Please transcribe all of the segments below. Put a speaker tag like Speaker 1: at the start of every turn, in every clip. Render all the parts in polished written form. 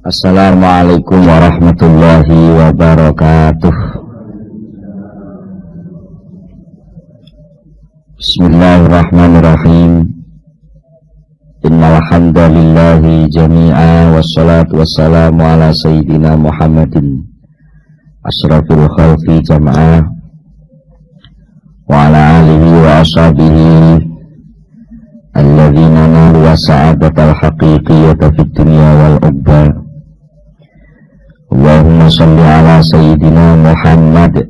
Speaker 1: Assalamualaikum warahmatullahi wabarakatuh. Bismillahirrahmanirrahim. Innal hamdalillahi jami'a wassalatu wassalamu ala sayyidina Muhammadin asyrafil khalqi jam'a wa ala alihi wa ashabihi alladzina nalu sa'adatal haqiqiyyata fid dunya wal ukhra. Allahumma salli ala sayyidina Muhammad.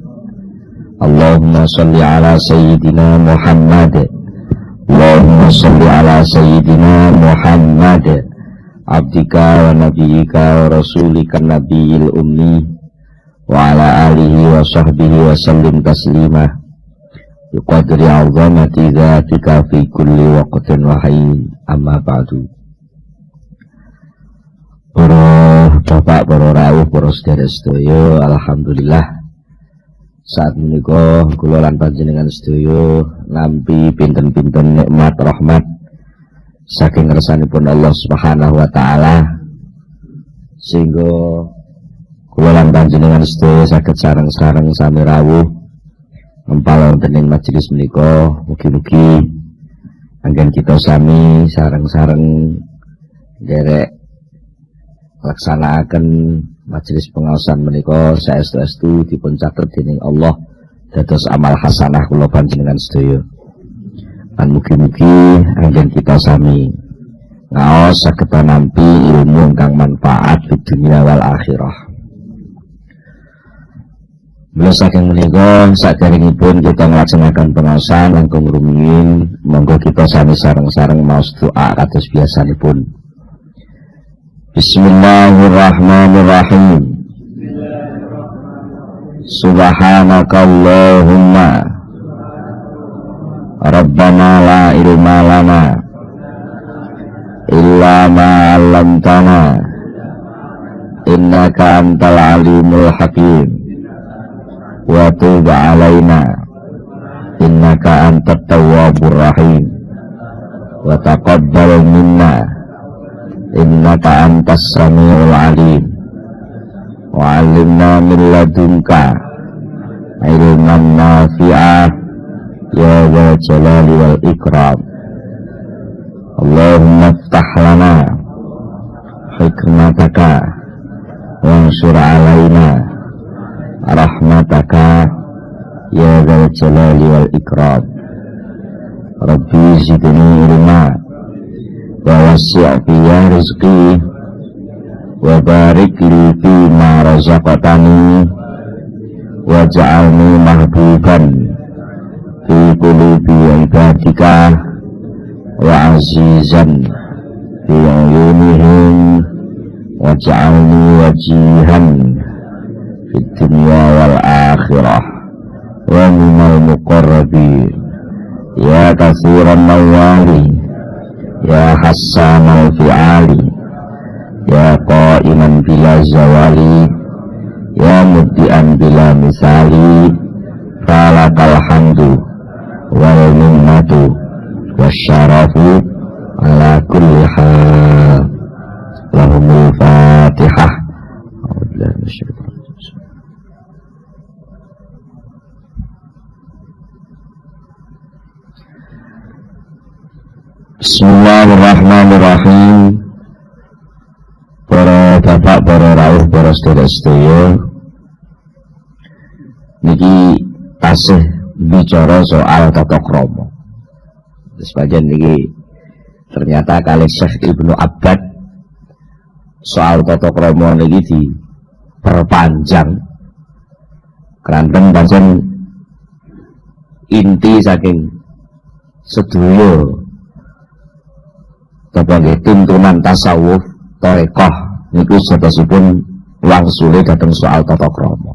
Speaker 1: Allahumma salli ala sayyidina Muhammad. Allahumma salli ala sayyidina Muhammad abdika wa nabiyyika wa rasulika nabiyil ummi wa ala alihi wa sahbihi wa sallim taslima biqadri 'azamati dzatika fi kulli waqtin wa hin. Amma ba'du. Para bapak, para rawuh, para sedherek sedaya, alhamdulillah saat menika kula lan panjenengan sedaya nampi pinten-pinten nikmat rahmat saking ngersanipun Allah Subhanahu wa taala, sehingga kula lan panjenengan sedaya saged sareng-sareng sami rawuh ngempal wonten ing majelis menika. Mugi-mugi anggen kita sami sareng-sareng derek laksanakaken majelis pengaosan menika saestu-estu dipun catet dening Allah dados amal hasanah kula panjenengan sedaya. Lan mugi-mugi anggen kita sami ngaos saged nampi ilmu ingkang manfaat di dunia wal akhirah. Mula saking menika saderengipun kita nglaksanaken pengaosan langkung rumiyin, monggo kita sami sareng-sareng maos doa kados biasanipun. Bismillahirrahmanirrahim. Subhanakallahumma Rabbana la ilma lana illa ma 'allamtana innaka antal alimul hakim wa tub 'alaina innaka antat tawwabur rahim wa taqabbal minna innaka antas samiul alim wa 'allimna min ladunka ilman nafi'ah ya dzal jalali wal ikram. Allahumma iftah lana hikmataka wansur 'alaina rahmataka ya dzal jalali wal ikram. Rabbi zidni ilma wa wasi' fiyya rizqi wa barik li fima razaqtani waj'alni mahbuban fi qulubi ibadika wa azizan fi uyunihim waj'alni wajihan fid dunya wal akhirah wa minal muqarrabin ya katsiran nawali ya Hassan al-fi'ali ya qa'iman bila zawali ya mubdi'an bila misali falakal hamdu wal minnatu wasyarafu ala kulli hal. Lahumul fatihah. Bismillahirrahmanirrahim. Para bapak, para rawuh, para sedherek-sedaya, niki tasih bicara soal tata krama. Sebagian niki ternyata kali Syekh Ibnu Abbad soal tata krama niki diperpanjang keranten pancen inti saking sedaya sebagai tuntunan tasawuf tarekah niku sedasipun wangsule dateng soal tata krama.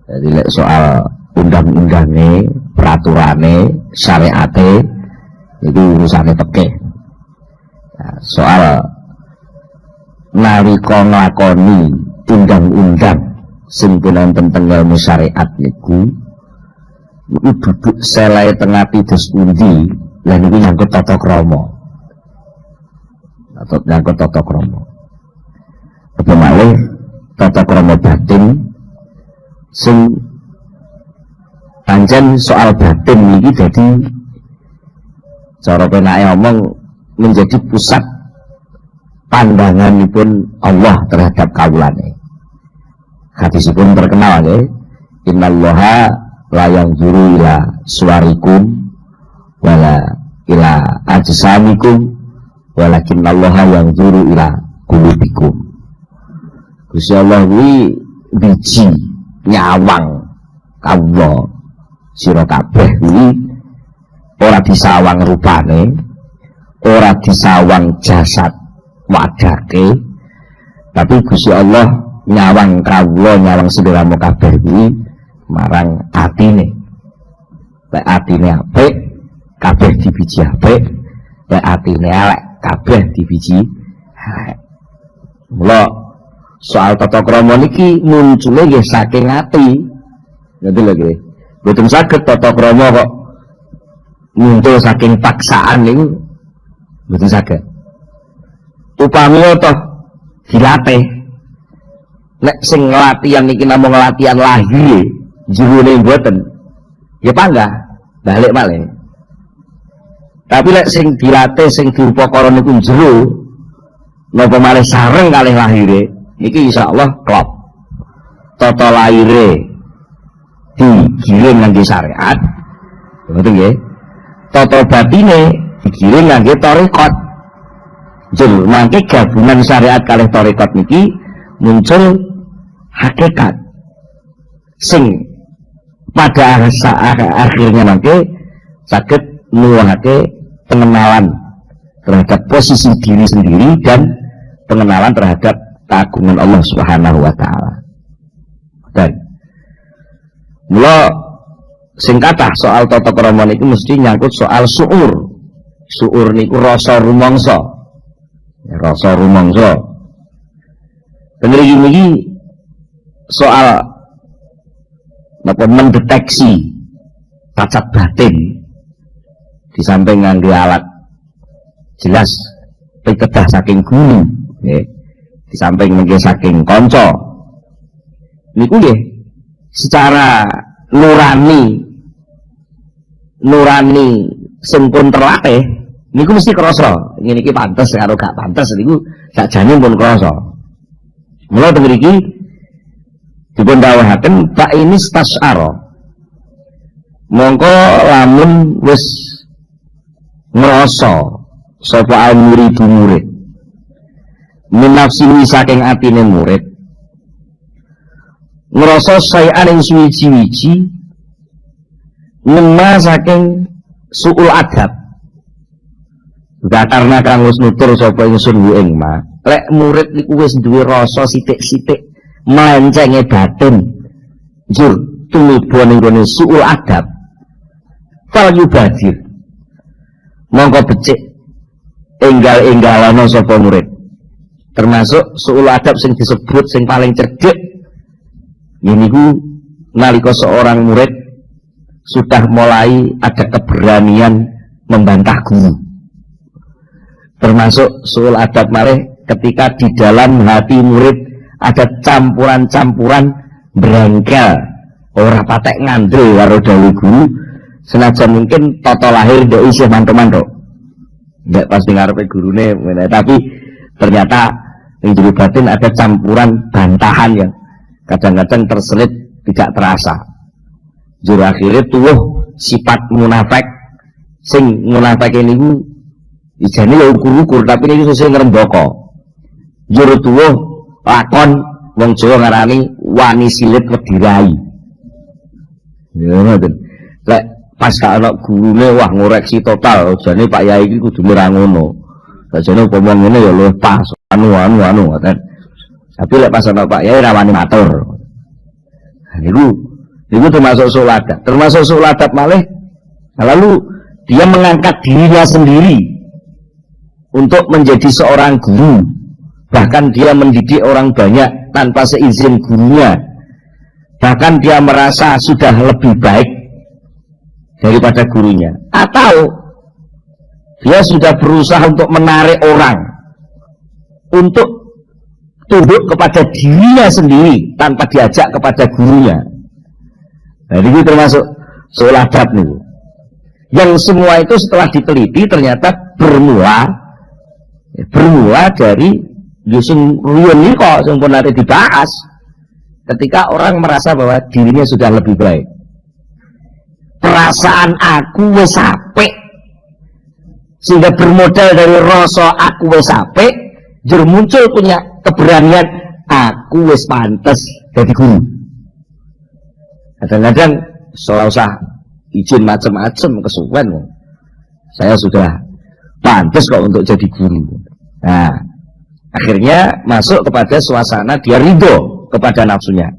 Speaker 1: Jadi lek soal undang-undange, peraturane, syariate itu urusane fikih. Nah, soal nalika nglakoni undang-undang sing pinanten teng ilmu syariat niku duduk selai tengah tidos pundi lan niku nyangkut tata krama. Atau nyangkut tata krama. malih tata krama batin sing pancen soal batin iki dadi cara penake omong menjadi pusat pandanganipun Allah terhadap kawulane. Hadisipun terkenal nggih, innallaha la yanzuru ila suwarikum wala ila ajsamikum walakinnallaha yanzuru ila qulubikum. Gusti Allah kuwi biji nyawang kawula sira kabeh kuwi ora disawang rupane, ora disawang jasad wadake, tapi Gusti Allah nyawang kawula, nyawang sliramu kabeh kuwi marang atine. Lek atine apik kabeh dibiji apik, lek atine elek kabeh dibiji elek. Mula soal tata krama niki muncule nggih saking ati. Ngoten lho nggih. Mboten saged tata krama kok muncul saking paksaan niku mboten saged. Upami toh dilatih. Nek sing latihan niki namung latihan lahir, jerone mboten. Ya panggah, balik malih. Tapi lek sing dilatih sing diupakara niku jero napa malih sareng kalih lahire, niki insyaallah klop. Tata lahire digiring ngangge syariat. Ngoten nggih. Tata batine digiring ngangge tarekat. Jul mangke gabungan syariat kalih tarekat niki muncul hakikat sing pada akhirnya mangke saged nuwuhake pengenalan terhadap posisi diri sendiri dan pengenalan terhadap keagungan Allah Subhanahu wa taala. Dan mula sing kathah soal tata krama niku mesti nyangkut soal suur. Suur niku rasa rumangsa. Rasa rumangsa. Pengriki niki soal napa mendeteksi cacat batin di samping ngangge alat jelas pikedah saking guru nggih, di samping ngangge saking kanca niku nggih secara nurani sing pun terlatih niku mesti krasa ngene iki pantes karo gak pantes niku sakjane pun krasa. Mula teng mriki dipun dawuhaken fa ini stasyara. Mongko lamun wis ngrasa sapa al-muridu murid minafsi saking atine murid ngrasa sayan ing suwi-wiji nema saking suul adab. Karena kang wis nutur sapa ingsun ing ma. Lek murid niku wis duwe rasa sithik-sithik melencenge batin. Jur tumiba ning gone suul adab. Fal yubadir. Monggo becik enggal-enggalana sapa murid. Termasuk suul adab sing disebut sing paling cerdik. Niku nalika seorang murid sudah mulai ada keberanian membantah guru. Termasuk suul adab malih ketika di dalam hati murid ada campuran-campuran berengkel, ora patek ngandel karo dawuh guru, senajan mungkin tata lahir ndek isih mantuk-mantuk. Ndek pasti ngarepe gurune, tapi ternyata ing jero batin ada campuran bantahan yang kadang-kadang terselip tidak terasa. Juru akhirnya tuh sifat munafik sing munafik niku ijane ya ukur-ukur tapi niku sesuk ngrembaka. Juru tuh lakon wong Jawa ngarani wani silit wedi rai. Ya ngoten. Lek pas ka ana gurune wah ngoreksi total, jane Pak Yai iki kudu ora ngono. Jane upama ngene ya luwih pas anu ngoten. Tapi lek pas ana Pak Yai ra wani matur. Niku termasuk suladab. Termasuk suladab malih. Lalu dia mengangkat dirinya sendiri untuk menjadi seorang guru. Bahkan dia mendidik orang banyak tanpa seizin gurunya. Bahkan dia merasa sudah lebih baik daripada gurunya. Atau dia sudah berusaha untuk menarik orang untuk tunduk kepada dirinya sendiri tanpa diajak kepada gurunya. Nah, ini termasuk soal adab nih. Yang semua itu setelah diteliti ternyata bermula dari Yusun Rion ini kok sempurna nanti dibahas ketika orang merasa bahwa dirinya sudah lebih baik. Perasaan aku wis apik, sehingga bermodal dari rasa aku wis apik, jur muncul punya keberanian aku wis pantes jadi guru. Kadang-kadang soal usah izin macam-macam kesuwen, saya sudah pantas kok untuk jadi guru. Nah, akhirnya masuk kepada suasana dia ridho kepada nafsunya.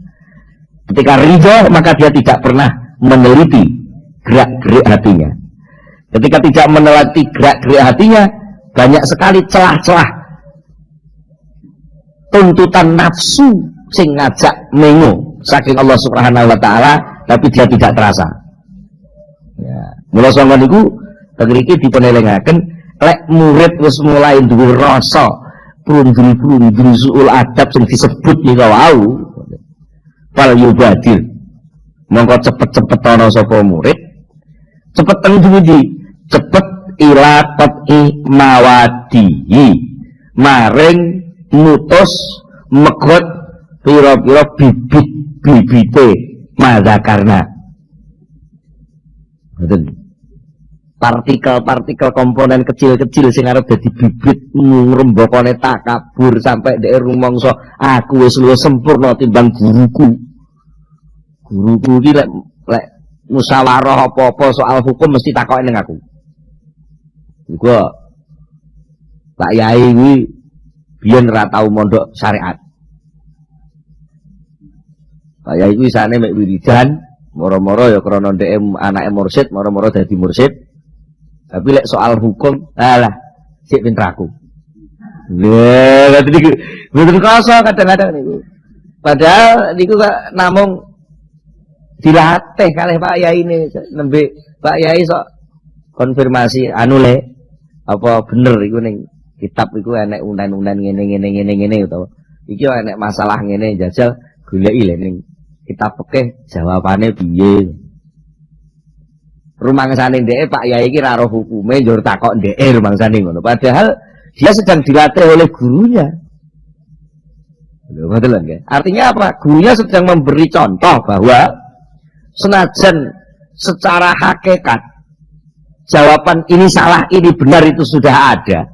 Speaker 1: Ketika ridho, maka dia tidak pernah meneliti gerak-gerik hatinya. Ketika tidak meneliti gerak-gerik hatinya, banyak sekali celah-celah tuntutan nafsu sing ngajak mengo saking Allah Subhanahu wa taala, tapi dia tidak terasa. Ya, mula sangka niku tengriki dipenelingaken lek murid wis mulai duwe rasa prundri-prundri suul adab sing disebut nika wau fal yubadir mongko cepet-cepet ana sapa murid cepet teng ndi cepet ila tabi mawadihi maring mutus megot pira-pira bibite madzakarna. Partikel-partikel komponen kecil-kecil sing arep dadi bibit ngrembakane takabur sampai dhek rumangsa aku wis luwih sempurna timbang guruku. Guruku iki lek musyawarah apa-apa soal hukum mesti takoki ning aku. Iku Pak Yai kuwi biyen ora tau mondok syariat. Pak Yai kuwi sane mek wiridan moro-moro ya krana ndek anake mursyid, moro-moro dadi mursyid. Tapi lek soal hukum, alah, sik pinter aku. Lha, dadi niku mboten krasa kadang-kadang niku. Padahal niku namung dilatih kalih Pak Yai ini nembe Pak Yai sok konfirmasi anu le apa bener iku ning kitab iku enek unen-unen ngene utawa iki enek masalah ngene jajal goleki le ning kita pekeh jawabane piye. Rumangsane ndeke Pak Yai iki ra roh hukume njur takok ndeke rumangsane ngono. Padahal dia sedang dilatih oleh gurunya. Lho betul nggih. Artinya apa? Gurunya sedang memberi contoh bahwa senajan secara hakikat jawaban ini salah, ini benar itu sudah ada.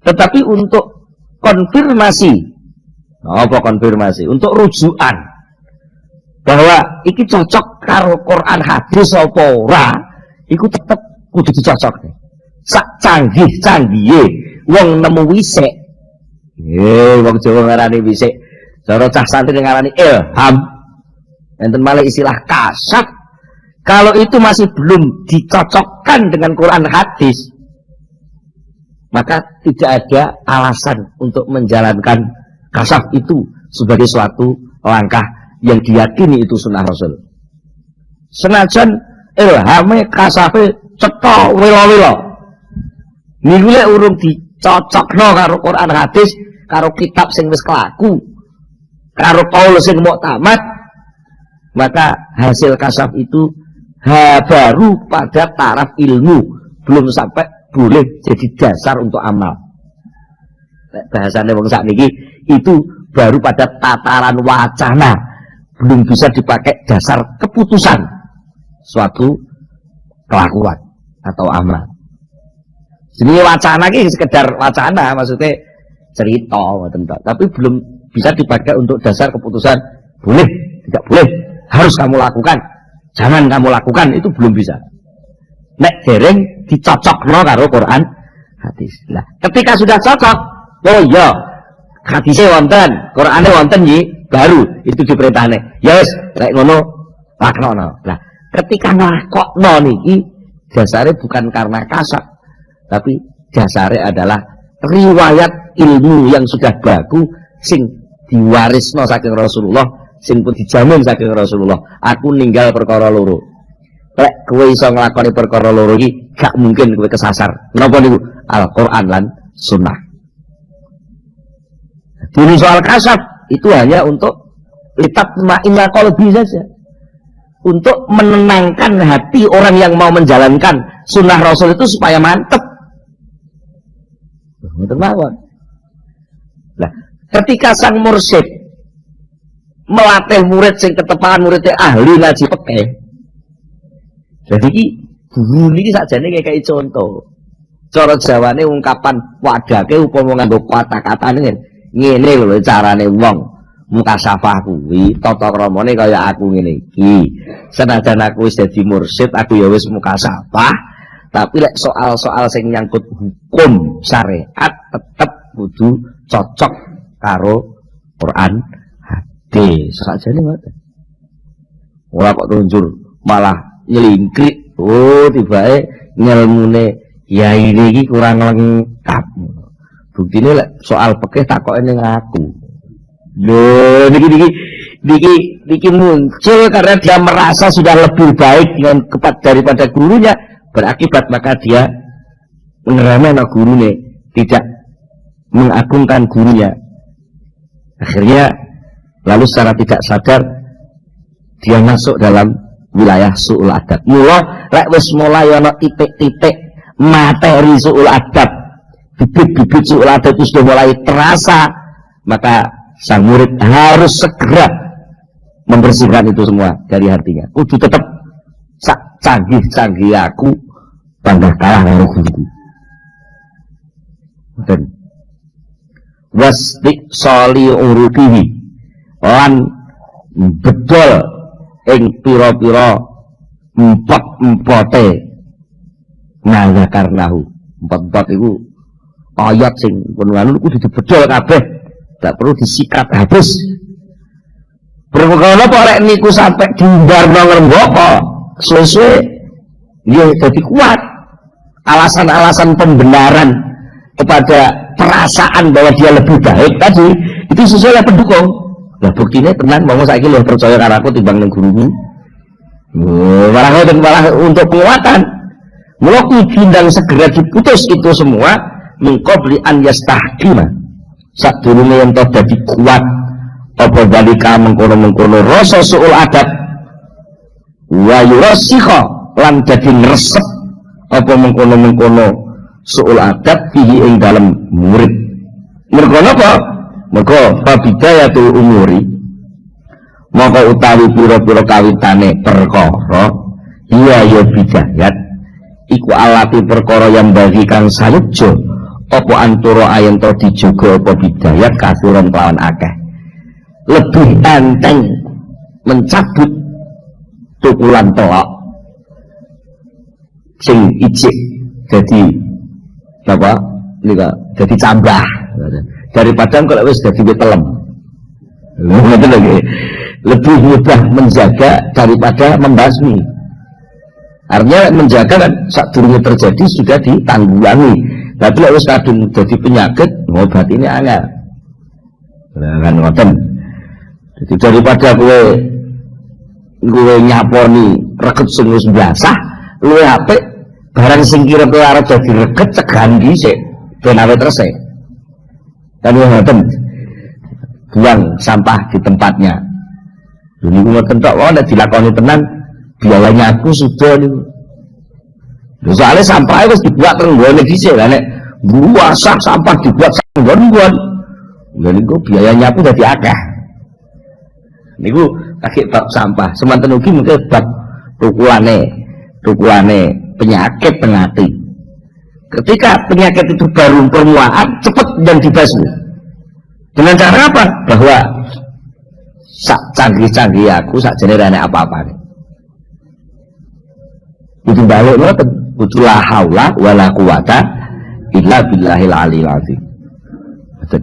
Speaker 1: Tetapi untuk konfirmasi, apa konfirmasi? Untuk rujukan bahwa iki cocok karo Quran hadis apa ora, iku tetep kudu dicocok. Sak canggih-canggihe wong nemu wisik. Wong Jawa ngarani wisik. Cara cah santri ngarani ilham. Enten malah istilah kasat. Kalau itu masih belum dicocokkan dengan Quran hadis, maka tidak ada alasan untuk menjalankan kasaf itu sebagai suatu langkah yang diyakini itu sunnah Rasul. Senajan ilhame kasafe cetok welo-welo, niku lek urung dicocokno karo Quran hadis, karo kitab sing wis kelaku, karo kaul sing muktamad, maka hasil kasaf itu baru pada taraf ilmu, belum sampai boleh jadi dasar untuk amal. Bahasanya wong sakniki itu baru pada tataran wacana, belum bisa dipakai dasar keputusan suatu kelakuan atau amal. Jadi wacana ini sekedar wacana, maksudnya cerita, tapi belum bisa dipakai untuk dasar keputusan boleh, tidak boleh, harus kamu lakukan, jangan kamu lakukan, itu belum bisa. Nek dereng dicocokno karo Quran hadis. Nah, ketika sudah cocok, oh iya, hadisnya wonten, Qur'ane wonten iki, baru itu diperintahne. Ya wis, lek ngono laknono. Nah, ketika nglakokno niki dasare bukan karena kasar, tapi dasare adalah riwayat ilmu yang sudah baku sing diwarisno saking Rasulullah, sing pun dijamin saking Rasulullah. Aku ninggal perkara loro. Lek kowe iso nglakoni perkara loro iki, gak mungkin kowe kesasar. Napa niku? Al-Qur'an lan Sunnah. Jadi soal kasab itu hanya untuk litatma'inna qalbi saja, untuk menenangkan hati orang yang mau menjalankan sunnah Rasul itu supaya mantep. Nah, ketika sang mursyid melatih murid sing ketepaan muridnya ahli ngaji pekeh, jadi guru ini sakjane kayak contoh. Cara Jawane ungkapan wadake upama nganggo kata-kata ngene lho carane wong mukasafah kuwi tata kramane kaya aku ngene iki. Senajan aku wis dadi mursyid, aku ya wis mukasafah, tapi lek soal-soal sing nyangkut hukum syariat tetep kudu cocok karo Quran hadis. Sakjane ngoten. Ora kok tunjur malah nyelingkrik. Oh, tibake ngelmune ya ini kurang lengkap. Buktinya soal pekeh takoke ning aku. Loh, niki muncul karena dia merasa sudah lebih baik dengan daripada gurunya, berakibat maka dia menerima gurunya, tidak mengagungkan gurunya. Akhirnya lalu secara tidak sadar dia masuk dalam wilayah su'ul adab. Mula lek wis mulai ana titik-titik materi su'ul adab, bibit-bibit su'ul adab itu sudah mulai terasa, maka sang murid harus segera membersihkan itu semua dari hatinya. Kudu tetap canggih-canggih aku bangga kalah dengan guruku. Dan wasdi soli urukihi lan bedol ing pira-pira empot-empote nanya karnahu. Empat-empat itu ayat sing pun anu kudu dibedol kabeh, tidak perlu disikat habis. Bermukana apa rek niku sampai diumbarno ngrembaka sesuai dia jadi kuat. Alasan-alasan pembenaran kepada perasaan bahwa dia lebih baik tadi itu sesuai pendukung. Lah buktinya tenang mau saiki luwih percaya karo aku timbang ning gurumu. Malah untuk penguatan. Mula kudindang segera diputus itu semua mengqobli an yastahkima. Sadurunge yen to dadi kuat apa dalika mengkono-mengkono rasa suul adab wa yurasikha lan dadi ngresep apa mengkono-mengkono suul adab fihi ing dalem murid. Mergo napa? Mergo fabidayatul umuri maka utawi pira-pira kawitane perkara iya ya bidayat iku alati perkara yang bagi kang sayukjo apa antara ayen to dijogo apa bidayat kasuran kelawan akeh lebih enteng mencabut tukulan telak sing ijik jadi apa nika jadi cambah daripada kalau wis dadi telem lebih mudah menjaga daripada membasmi. Artinya menjaga kan saat durungnya terjadi sudah ditanggulangi. Tapi kalau wis kadung jadi penyakit ngobat ini angel. Kan ngoten. Jadi daripada gue nyaponi reget sing wis biasa, luwe apik barang sing kira-kira arep dadi reget cegahan dhisik ben awet resik. Kan ngoten. Buang sampah di tempatnya. Ini gue tentak, oh, nek dilakoni tenan biayanya aku sudah nih. Soalnya sampah itu dibuat terengguan dhisik lah nek buasah sampah dibuat sanggon-nggon. Lha niku biayanya aku dadi akeh. Niku kaki bab sampah, semanten ugi mungkin bab tukulane penyakit pengati. Ketika penyakit itu baru permulaan, cepat dan dibasmi. Dengan cara apa? Bahwa sak canggih-canggih aku sak jenenge ana apa-apa. Itu balik ngoten, kudu la haula wala quwata illa billahil aliyil azim. Betul.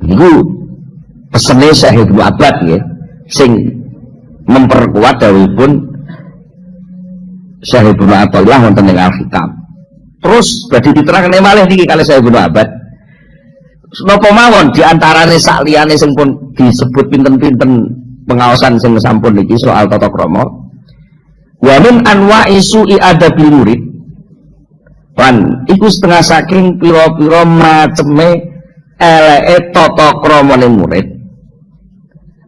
Speaker 1: Iku pesene Syekh Ibnu Abbad nggih sing memperkuat dawuhipun Syekh Ibnu Athaillah wonten ing Al-Hikam. Terus badhe diterangane malih niki kalih Syekh Ibnu Abbad. Napa mawon diantarane sak liyane sing pun disebut pinten-pinten pengaosan sing sampun niki soal tata krama. Wa min anwa'i su'i adabil murid Lan iku setengah saking pira-pira maceme eleke tata kramane murid.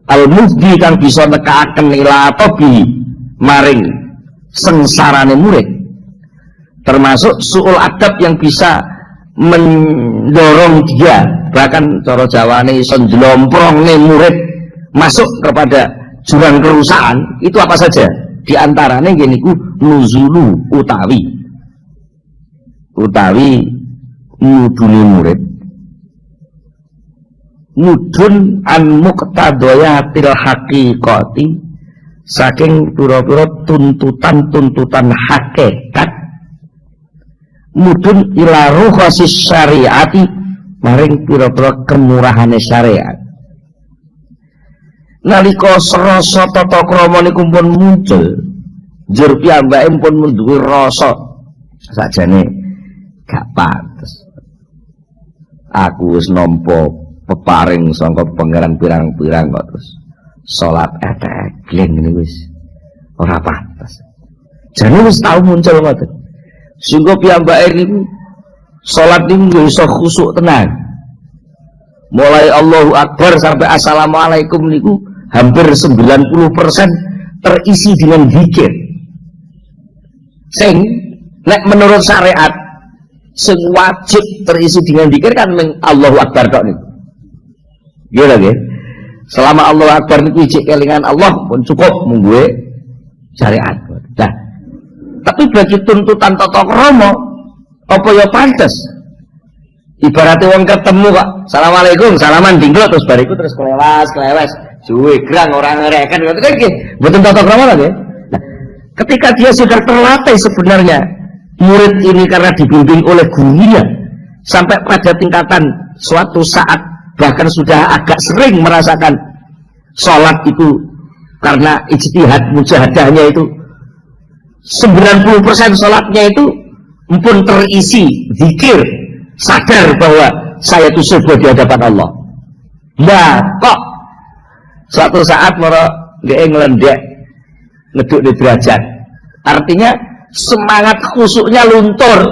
Speaker 1: Al-mufdi kang bisa nekakaken ila tobi maring sengsarane murid. Termasuk suul adab yang bisa mendorong dia, bahkan cara Jawane iso njlomprongne murid masuk kepada jurang kerusakan. Itu apa saja? Di antaranya gini ku nuzulu utawi mudune murid, mudun an muqtadayatil haqiqati, saking pira-pira tuntutan hakikat, mudun ila ruhasis syariati, maring pira-pira kemurahane syariat. Nalika rasa tata krama niku pun muncul, njur piyambake pun duwe rasa sakjane gak pantes. Aku wis nampa peparing sangka pangeran pirang-pirang kok terus salat etek-etek ngene wis ora pantes. Jane wis tau muncul ngoten. Sehingga piyambake niku salat niku iso khusuk tenan. Mulai Allahu Akbar sampai Assalamualaikum niku hampir 90% terisi dengan zikir. Sing nek menurut syariat sing wajib terisi dengan zikir kan Allahu Akbar tok niku. Nggih nggih. Selama Allahu Akbar niku ijik kelingan Allah pun cukup mungguhe syariat. Nah, tapi bagi tuntutan tata krama apa ya pantes? Ibaratnya wong ketemu kok, Assalamualaikum, salaman dinggo terus bariku terus kelewes, suwe grang orang ngereken ngoten kan nggih, mboten tata krama nggih. Nah, ketika dia sudah terlatih sebenarnya murid ini karena dibimbing oleh gurunya sampai pada tingkatan suatu saat bahkan sudah agak sering merasakan sholat itu karena ijtihad mujahadahnya itu 90% sholatnya itu pun terisi zikir, sadar bahwa saya itu sebuah di hadapan Allah. Nah kok suatu saat dia ngelendek ngeduk di derajat, artinya semangat khusuknya luntur,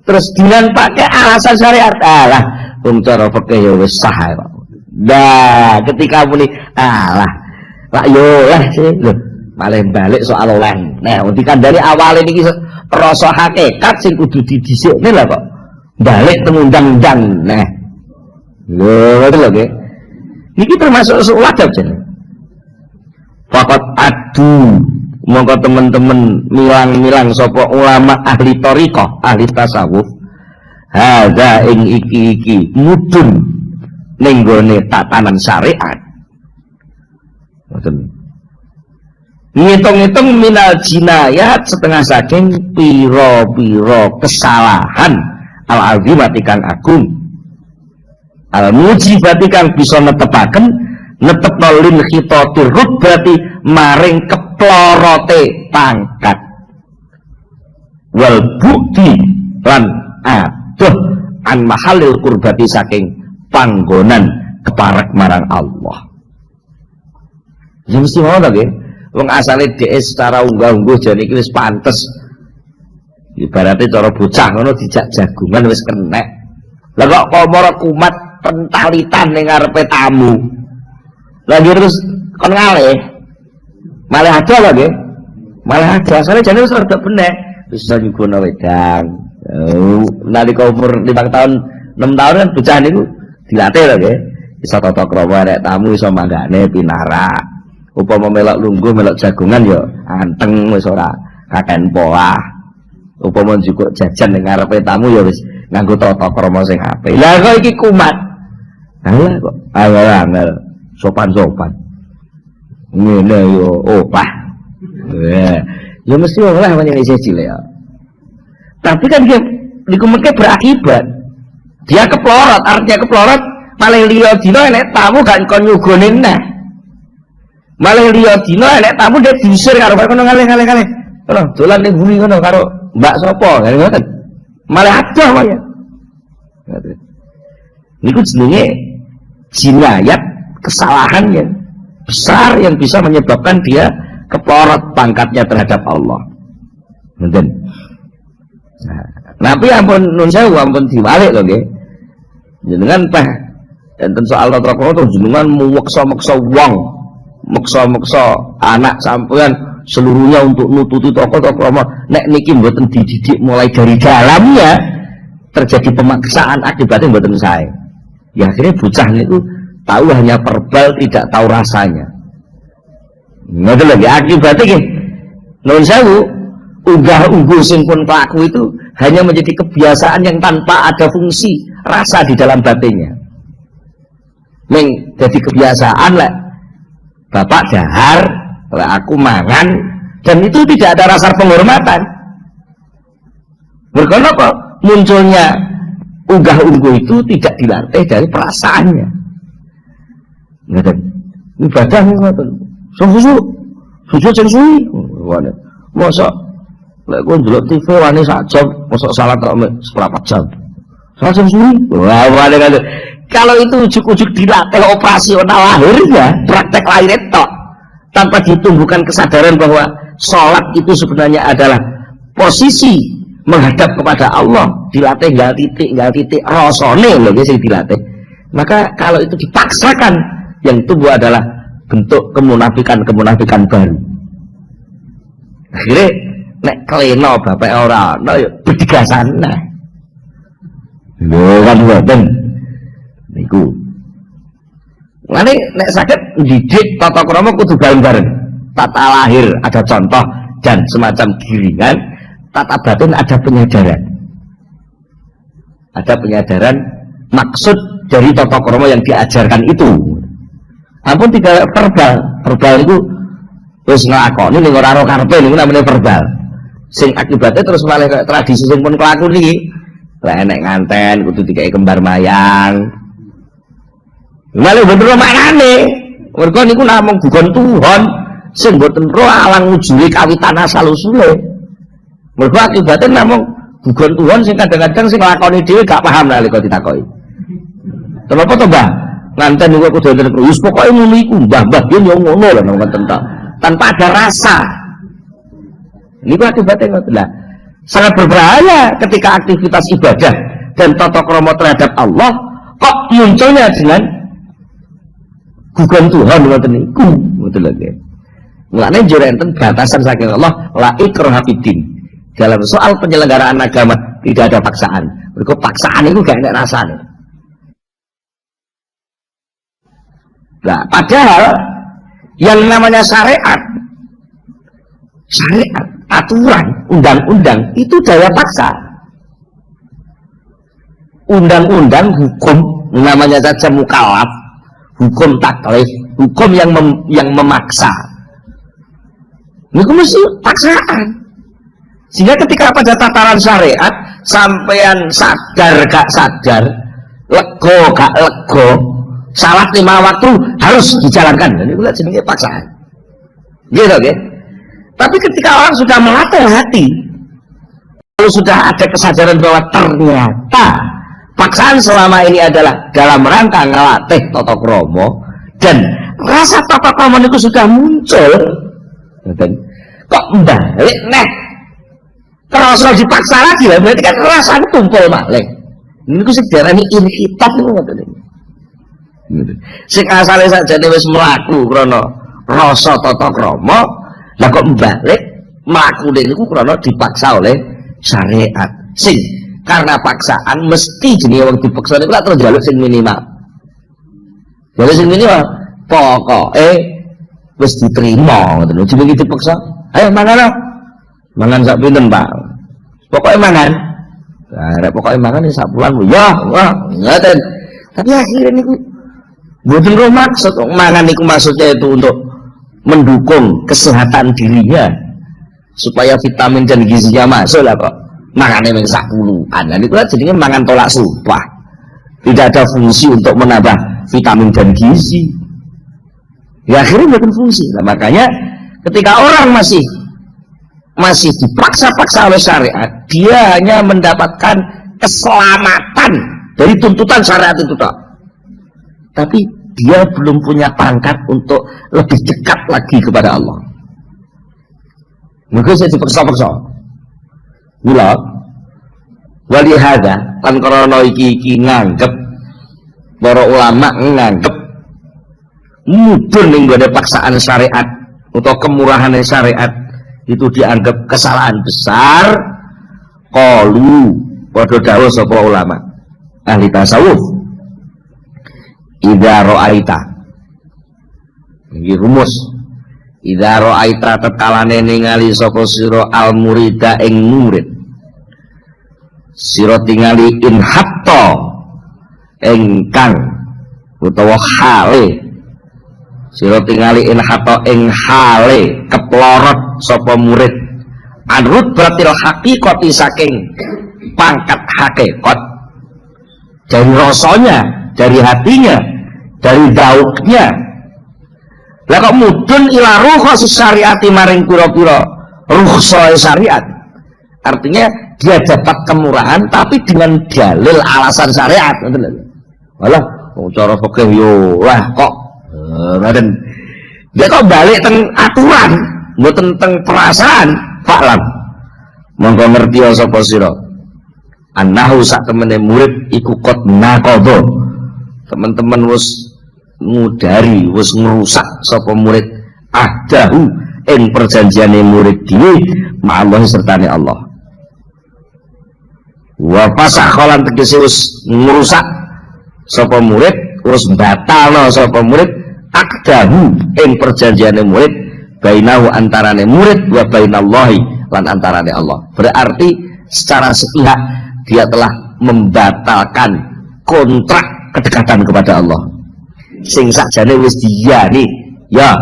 Speaker 1: terus dinan pakai alasan syariat, alah cara fikih ya wis sah kok. Nah, ketika muni alah lak yo lah sih lho, malah balik soal oleh. Nah, dikandani awale niki rasa hakikat sing kudu didhisikne lah kok. Balik temundang-undang. Nah. Lho, ngoten lho nggih. Niki termasuk usul adab jenenge. Faqat adu monggo teman-teman milang-milang sapa ulama ahli thariqah, ahli tasawuf. Hadza ing iki mudun ning gone tatanan syariat. Ngoten. Ngitung-ngitung minal jinayat setengah saking pira-pira kesalahan al-azimati kang agung. Al-mujibati kang bisa netepaken netepno lil khitatir rutbati maring keplorote pangkat. Wal bukti lan aduh an mahalil kurbati saking panggonan keparek marang Allah. Ya mesti mau nggih, wong asale dhek secara unggah-ungguh jane iki wis pantes. Ibaratnya cara bocah ngono dijak jagungan wis kenek. Lah kok komoro kumat pentalitan ning ngarepe tamu. Lagi terus kon ngalih. Malah ada lho nggih. Malah ada asale jane wis rada benek, wis iso nyuguhno wedang. Nalika umur 5 tahun 6 tahun kan bocah niku dilatih lho nggih. Iso tata krama nek tamu iso manggane pinarak. Upama melok lungguh melok jagungan ya anteng wis ora kaken poah. Upama njukuk jajan ning ngarepe tamu ya wis nganggo tata krama sing apik. Lah kok iki kumat. Lah kok angel sopan-sopan. Ngene yo opah. Ya mesti ora menyang isih cilik ya. Tapi kan dia dikumeke berakibat. Dia keplorot, artinya keplorot malah liya dina nek tamu gak kon nyugone neh. Malah liya dina nek tamu dia diusir karo kono ngalih-ngalih. Ngono, dolan ning bumi ngono karo mbak sapa, kan ngoten. Malah adoh wae. Ngoten. Niku jenenge jinayat, kesalahan yang besar yang bisa menyebabkan dia keplorot pangkatnya terhadap Allah. Ngoten. Nah, Tapi ampun nun sewu ampun diwalik lho nggih. Jenengan teh enten soal tata krama terus jenengan meksa-meksa wong, meksa-meksa anak sampean seluruhnya untuk nututi tata krama. Nek niki mboten dididik mulai dari dalamnya, terjadi pemaksaan akibatnya mboten sae. Ya akhirnya bocah niku tahu hanya verbal, tidak tahu rasanya. Ngoten lho akibatnya nggih. Nun sewu unggah-ungguh sing pun pelaku itu hanya menjadi kebiasaan yang tanpa ada fungsi rasa di dalam batinnya. Meng jadi kebiasaan lah. Bapak dahar, lah aku mangan, dan itu tidak ada rasa penghormatan. Berkena kok munculnya unggah-ungguh itu tidak dilatih dari perasaannya. Ngoten. Ibadah ngoten. Susu sing suwi. Mosok lek kowe ndelok TV wani sak jam, mosok salat kok seprapat jam. Salat jam suwi. Wah, kalau itu ujuk-ujuk dilatih operasional lahirnya, praktek lahir tok, tanpa ditumbuhkan kesadaran bahwa sholat itu sebenarnya adalah posisi menghadap kepada Allah, dilatih gal titik rasane lho sing dilatih. Maka kalau itu dipaksakan, yang tumbuh adalah bentuk kemunafikan baru. Akhirnya nek kleno bapak ora ana ya bedigasan nah. Lho kan mboten. Niku. Mane nek saged didik tata krama kudu bareng-bareng. Tata lahir ada contoh dan semacam giringan, tata batin ada penyadaran. Ada penyadaran maksud dari tata krama yang diajarkan itu. Ampun tidak verbal itu wis nglakoni ning ora karo karepe niku namanya verbal. Sing akibatnya terus malah kayak tradisi sing pun kelaku niki. Lah enek nganten kudu dikai kembar mayang. Malah bener maknane. Mergo niku namung gugon Tuhan sing mboten ro alang ujule kawitan asal usule. Mergo akibatnya namung gugon Tuhan sing kadang-kadang sing nglakoni dhewe gak paham nalika ditakoki. Kenapa to, Mbah? Nganten niku kudu wonten wis pokoke ngono iku, Mbah yen yo ngono lho ngoten tok. Tanpa ada rasa. Ini akibatnya lah. Sangat berbahaya ketika aktivitas ibadah dan tata krama terhadap Allah kok munculnya dengan gugon Tuhan ngoten niku. Betul lagi. Mulane jare enten batasan saking Allah la ikraha fiddin. Dalam soal penyelenggaraan agama tidak ada paksaan. Mergo paksaan itu gak enak rasane. Nah, padahal yang namanya syariat, aturan, undang-undang itu daya paksa. Undang-undang hukum namanya saja mukallaf, hukum taklif, hukum yang memaksa. Ini mesti paksaan. Sehingga ketika pada tataran syariat sampean sadar gak sadar, lego gak lego, salat 5 waktu harus dijalankan. Ini pula jenenge paksaan. Gitu oke. Tapi ketika orang sudah melatih hati, kalau sudah ada kesadaran bahwa ternyata paksaan selama ini adalah dalam rangka ngelatih tata krama dan rasa tata krama itu sudah muncul, kok balik neh terus dipaksa lagi lah, berarti kan rasa tumpul malih. Ini ku sejarahnya inhitab itu ngoten. Sing asale sakjane wis mlaku krana rasa tata krama, lah kok balik mlakune niku krana dipaksa oleh syariat. Sing karena paksaan mesti jenenge wong dipaksa niku terus njaluk sing minimal. Jadi sing minimal pokoke wis diterima ngoten lho. Jenenge dipaksa, ayo mangan. Mangan sak pinten, Pak? Pokoke mangan. Lah rek pokoke mangan sak bulan ya, wah, ngoten. Tapi akhirnya niku mboten ro maksud mangan niku maksudnya itu untuk mendukung kesehatan dirinya supaya vitamin dan gizinya masuk lah kok. Mangane mung 10-an. Lah niku jadinya mangan tolak sumpah. Tidak ada fungsi untuk menambah vitamin dan gizi. Ya akhirnya bukan fungsi. Nah, makanya ketika orang masih dipaksa-paksa oleh syariat, dia hanya mendapatkan keselamatan dari tuntutan syariat itu tok. Tapi dia belum punya pangkat untuk lebih dekat lagi kepada Allah. Maka saya dipaksa-paksa. Mula Wali hadza lan krana iki nganggep para ulama nganggep mudhun ning gone paksaan syariat atau kemurahan syariat itu dianggap kesalahan besar. Qalu padha dawuh sapa ulama ahli tasawuf, idza ra'aita, iki rumus, idza ra'aita tekalane ningali sapa sira al murida ing murid, sira tingali in hatta engkang utawa hale, sira tingali in hatta ing hale keplorot sapa murid anrut berarti hakikati saking pangkat hakikat, dari rasanya, dari hatinya, dari dauknya. Lah kok mudun ila rukhas syariati maring pira-pira rukhsah syariat, artinya dia dapat kemurahan tapi dengan dalil alasan syariat. Walah cara fikih yo lah kok ngaten, dia kok balik teng aturan mboten teng perasaan. Fa'lam monggo ngerti sapa sira annahu sak temene murid iku qad naqadha, teman-teman wis ngudari, wis ngrusak sapa murid ahdahu ing perjanjiane murid dhewe ma'allah sertane Allah. Wa fasakhalan tegese wis ngrusak sapa murid, wis batalno sapa murid ahdahu ing perjanjiane murid bainahu antarane murid wa bainallahi lan antarane Allah. Berarti secara sepihak dia telah membatalkan kontrak kedekatan kepada Allah. Sing sakjane wis diyani, ya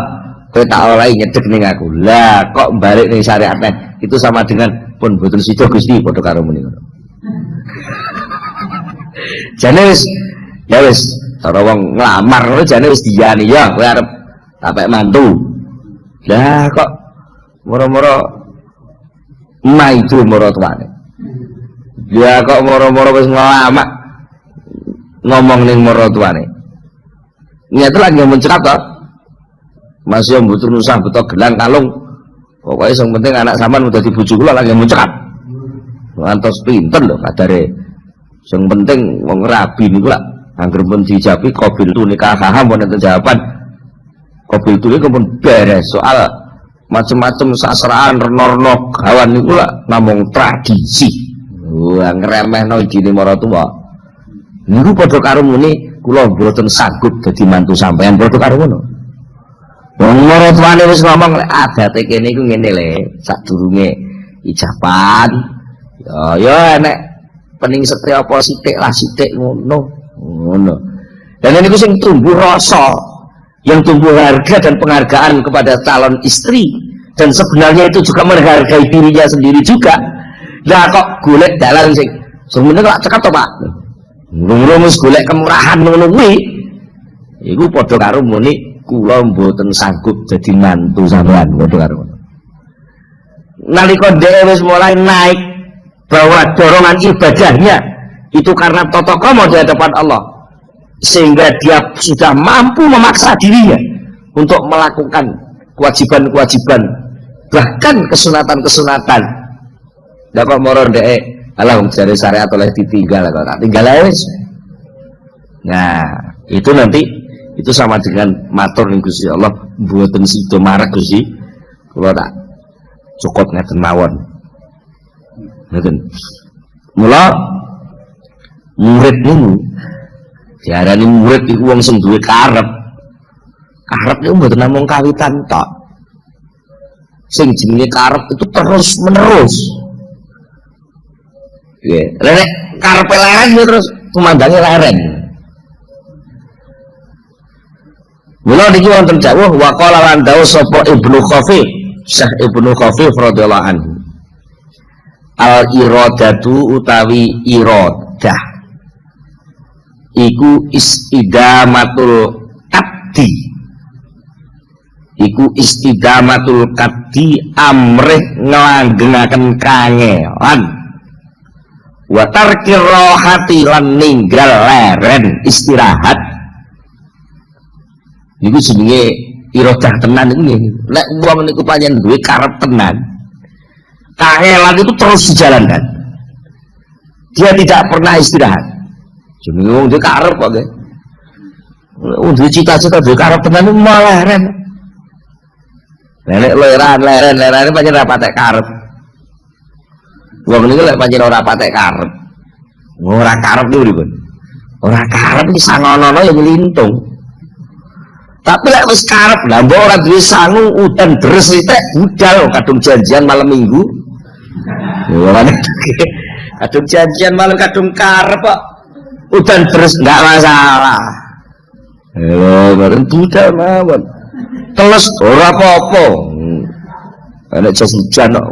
Speaker 1: kowe tak oleh nyedek ning aku. Lah kok balik ning syariat itu sama dengan pun boten sida Gusti padha karo muni ngono. Jane wis ya wis cara wong nglamar ngono jane wis diyani, ya kowe arep tapek mantu. Lah kok moro-moro maidu moro tuane. Ya kok moro-moro wis ngelamak ngomong ning moro tuane. Niat lagi mencekap to. Masih mbutur nusah beto gelang kalung. Pokoke sing penting anak sampean udah dibojo kula lagi mencekap. Ngantos pinten lho kadare. Sing penting wong rabi niku lak anggere pun dijabi qabil tu nikah haham wonten jawaban. Kopi itu pun beres soal macam-macam sasraan renorno kawan itu lah namung tradisi. Wah ngeremeh no gini maratua. Niku padha karo muni kula mboten sanggup dadi mantu sampean padha karo ngono. Wong maratuane wis ngomong lek adate kene iku ngene le, sadurunge ijaban. Ya enek pening setri apa sithik lah sithik ngono. Ngono. Dan niku sing tumbuh rasa, yang tumbuh harga dan penghargaan kepada calon istri, dan sebenarnya itu juga menghargai dirinya sendiri juga. Lah kok golek dalan sing sebenarnya kok cekap to Pak, ngurus golek kemurahan ngono kuwi iku padha karo muni kula mboten sanggup dadi mantu sampean padha karo ngono. Nalika dhewe wis mulai naik bahwa dorongan ibadahnya itu karena totokomo di hadapan Allah, sehingga dia sudah mampu memaksa dirinya untuk melakukan kewajiban-kewajiban, bahkan kesunatan-kesunatan. Ndak kok moro ndek alah jare syariat oleh ditinggal kok tak tinggal ae. Nah, itu nanti itu sama dengan matur ning Gusti Allah mboten sida marek Gusti. Kula tak cukup ngeten mawon. Ngeten. Mula murid niku diarani murid iku wong sing duwe karep. Karep iku mboten namung kawitan tok. Sing jenenge karep itu terus menerus. Nggih, nek karepe leren ya terus kumandange leren. Mula niki wonten dawuh wa qala lan dawuh sapa Ibnu Khafif, Syekh Ibnu Khafif radhiyallahu anhu. Al iradatu utawi iradah iku istidamatul qaddi, iku istidamatul qaddi amrih nglanggengaken kangelan wa tarkir rohati lan ninggal leren istirahat. Iku jenenge iradah tenan iku nggih. Nek wong niku pancen duwe karep tenan, kangelan itu terus dijalankan. Dia tidak pernah istirahat. Jenenge wong duwe karep kok nggih. Wong duwe cita-cita duwe karep tenan malah leren. Nek leren pancen ora patek karep. Wong niku lek pancen ora patek karep. Ora karep niku pripun? Ora karep iki sangono-ono ya ngelintung. Tapi lek wis karep lha mbok ora duwe sangu udan deres ritek budal kadung janjian malam minggu. Ora kadung janjian malam kadung karep kok udan deres enggak masalah. Bareng budal mawon. Teles ora apa-apa. Nek jas hujan kok.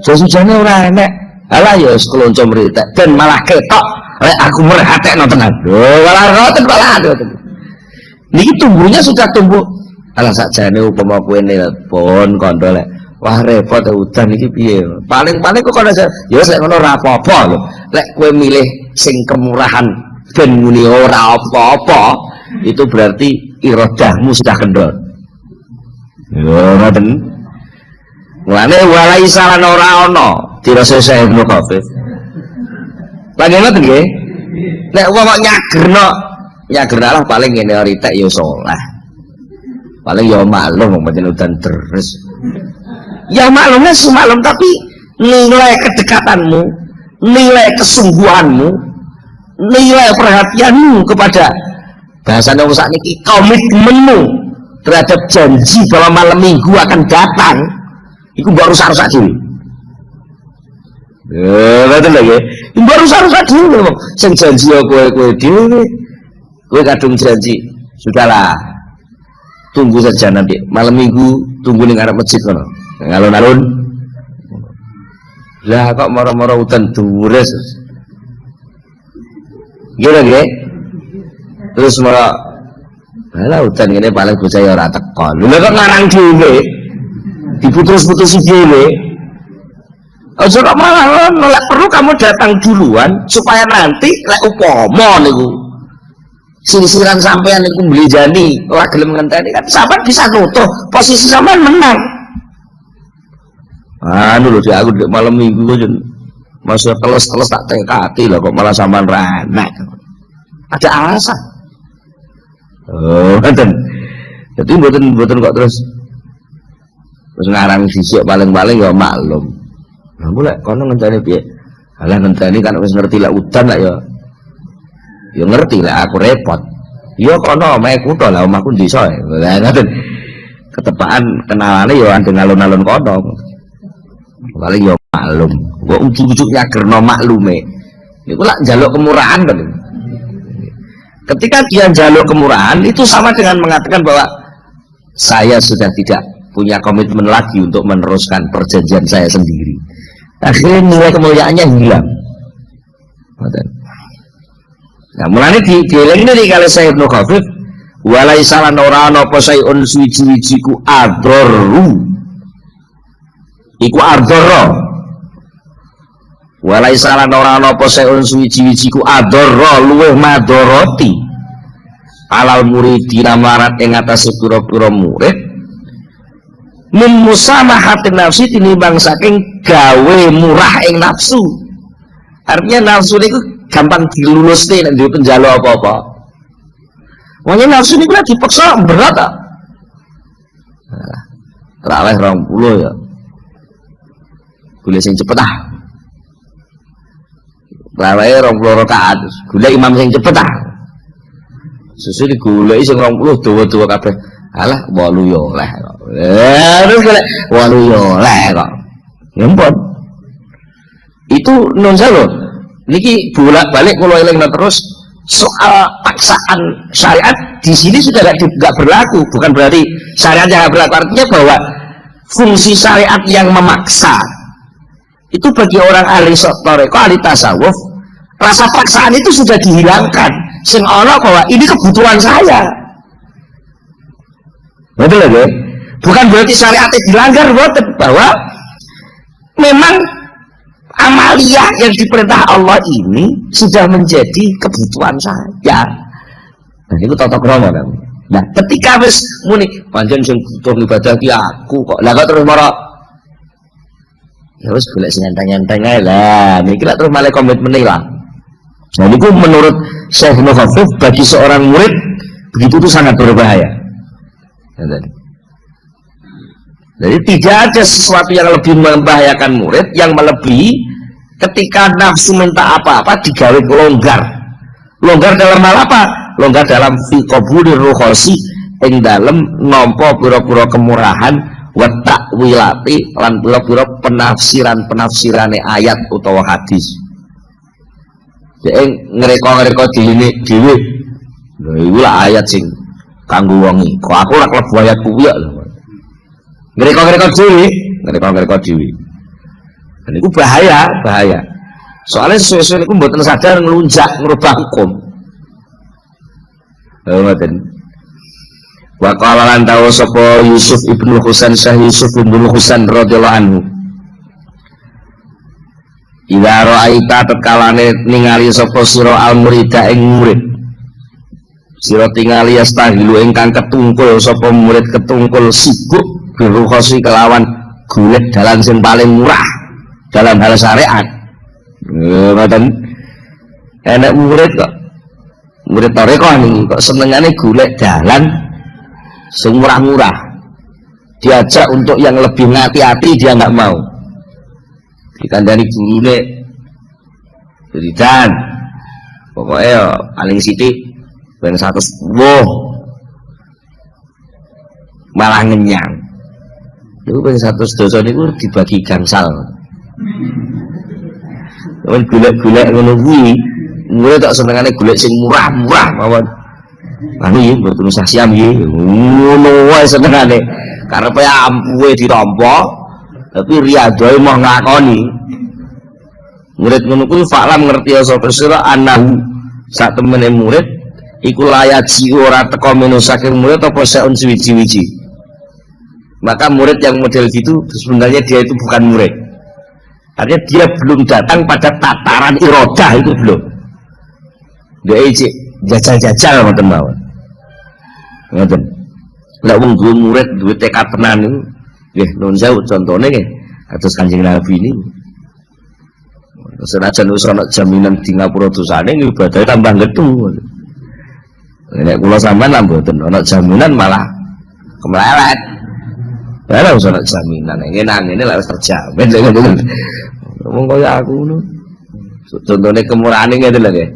Speaker 1: Jas hujane ora enek. Alah ya wis kelonco mritek ben malah ketok lek aku merhatekno tenan. Malah ngoten malah ngoten. Niki tumbuhnya sudah tumbuh. Alah sakjane upama kowe nelpon kondo lek wah repot udan iki piye. Paling-paling kok kono ya wis lek ngono ora apa-apa lho. Lek kowe milih sing kemurahan ben muni ora apa-apa, itu berarti iradahmu sudah kendor. Ya ngoten. Mulane walai salan ora ana dirasa saya Ibnu Khafif. Lagi ngoten nggih. Nek wong nyagerno lah paling ngene ritek ya saleh. Paling ya maklum pancen udan deres. Ya maklumnya semaklum tapi nilai kedekatanmu, nilai kesungguhanmu, nilai perhatianmu kepada bahasanya wong sakniki komitmenmu terhadap janji bahwa malam minggu akan datang itu baru rusak dhewe. Betul lagi. Baru rusak dhewe wong sing janji kowe dhewe. Kowe kadung janji, sudahlah. Tunggu saja nanti malam minggu tunggu ning arep masjid kono. Ngalun-alun. Lah kok moro-moro udan dures. Gila nggih. Terus moro alah udan ngene paling bocah ya ora teko. Lha kok ngarang dhewe. Diputus-putusi dhewe. Aja kok malah lek perlu kamu datang duluan supaya nanti lek upama niku silsilan sampean niku beli jani ora gelem ngenteni kan sampean bisa nutuh posisi sampean menang. Anu lho aku malam minggu kok masih teles-teles tak tekati lho kok malah sampean ra enak. Ada alasan. Oh, ngoten. Jadi mboten kok terus ngarang sisik paling-paling ya maklum. Lah mulai kono ngenteni piye? Alah ngenteni kan wis ngerti lek udan lek ya ngerti lek aku repot. Ya kono omahe kutho lah omahku desa. Lah ngoten. Ketepaan kenalane ya andeng alun-alun kono. Paling ya maklum. Kok ujug-ujug nyagerno maklume. Niku lak njaluk kemurahan kan. Ketika dia njaluk kemurahan itu sama dengan mengatakan bahwa saya sudah tidak punya komitmen lagi untuk meneruskan perjanjian saya sendiri. Akhirnya nilai kemuliaannya hilang. Nah, mulanya dieling ini kalau saya Ibnu Khafif, walai salah norano posaiun suci-wiciku adroru, iku adoro. Walai salah norano posaiun suci-wiciku adoro luweh madoroti. Alal muridina marat ing atase pira-pira murid. Min musamahatin nafsi tinimbang saking gawe murah ing nafsu. Artinya nafsu niku gampang dilulusne nek duwe penjalo apa-apa. Wong nafsu niku lagi dipaksa berat ta. Terawih 20 ya. Golek sing cepet ah. Terawih 20 rakaat, golek imam sing cepet ah. Susu digoleki sing 20 dawa-dawa kabeh. Alah 8 yo oleh kok. Terus golek 8 yo oleh kok. Ya ampun. Itu non sewu. Niki bolak-balik kula elingna terus soal paksaan syariat di sini sudah tidak berlaku. Bukan berarti syariat yang berlaku, artinya bahwa fungsi syariat yang memaksa itu bagi orang ahli toreko, ahli tasawuf, rasa paksaan itu sudah dihilangkan. Sing ana bahwa ini kebutuhan saya. Betul lagi. Bukan berarti syariatnya dilanggar, betul, bahwa memang amaliyah yang diperintah Allah ini sudah menjadi kebutuhan saya. Nah, itu tata krama kan. Nah, ketika wis muni pancen sing butuh ibadah ki aku kok. Lah kok terus marah Ya wis golek sing enteng-enteng ae lah. Niki lak terus malah komitmen lah. Nah niku menurut Syekh Ibnu Khafif bagi seorang murid begitu itu sangat berbahaya. Jadi tidak ada sesuatu yang lebih membahayakan murid yang melebihi ketika nafsu minta apa-apa digawe longgar. Longgar dalam hal apa? Longgar dalam fi qabulir rukhasi ing dalem nampa pira-pira kemurahan wa takwilati lan pira-pira penafsirane ayat utawa hadis. Dek ngreka-ngreka dhewe. Lha iku lah ayat sing kanggo wong iki. Kok aku ora klebu ayat kuwi ya. Ngreka-ngreka dhewe. Dan itu bahaya. Soalnya sesuatu itu mboten sadar ngelunjak ngerubah hukum. Ngoten. Wa qala lan dawu sapa Yusuf ibnu Husain Syekh Yusuf ibnu Husain radhiyallahu anhu. Ila ra'aita tetkalane ningali sapa sira al-murida ing murid. Sira tingali yastahilu ingkang ketungkul sapa murid ketungkul sibuk birukhasi kelawan golek dalan sing paling murah dalam hal syariat. Ngoten. Enek murid tarekah niki kok senengane golek dalan sing murah-murah. Diajak untuk yang lebih hati-hati dia enggak mau. Dikandani gurune wiridan. Pokoknya paling sithik ben 110 malah ngenyang. Itu ben 100 dosa niku dibagi gangsal. Men golek-golek ngono kuwi, mulai tak senengane golek sing murah-murah mawon. Anu iki bertemu saksiam iki. Ngono wae senengane. Karepe ampuhe ditampa, tapi riyadoe mau ngakoni. Murid ngono kuwi faklam ngerti sapa sira anahu sak temene murid iku layak si ora teka menu saking murid apa seun suwi-wiji. Maka murid yang model gitu sebenarnya dia itu bukan murid. Artinya dia belum datang pada tataran irodah itu belum. Dia ijik jajal-jajal ngoten mawon. Ngoten. Lah wong duwe murid duwe tekad tenan niku nggih nuwun sewu contone nggih kados Kanjeng Nabi niku. Senajan wis ana jaminan di ngapura dosane ibadahe tambah gedhu. Nek kula sampean lah mboten ana jaminan malah kemelelet. Lah wis ana jaminan ngene lek wis terjamin. Wong kaya aku ngono. Contone kemurahane ngene lho nggih.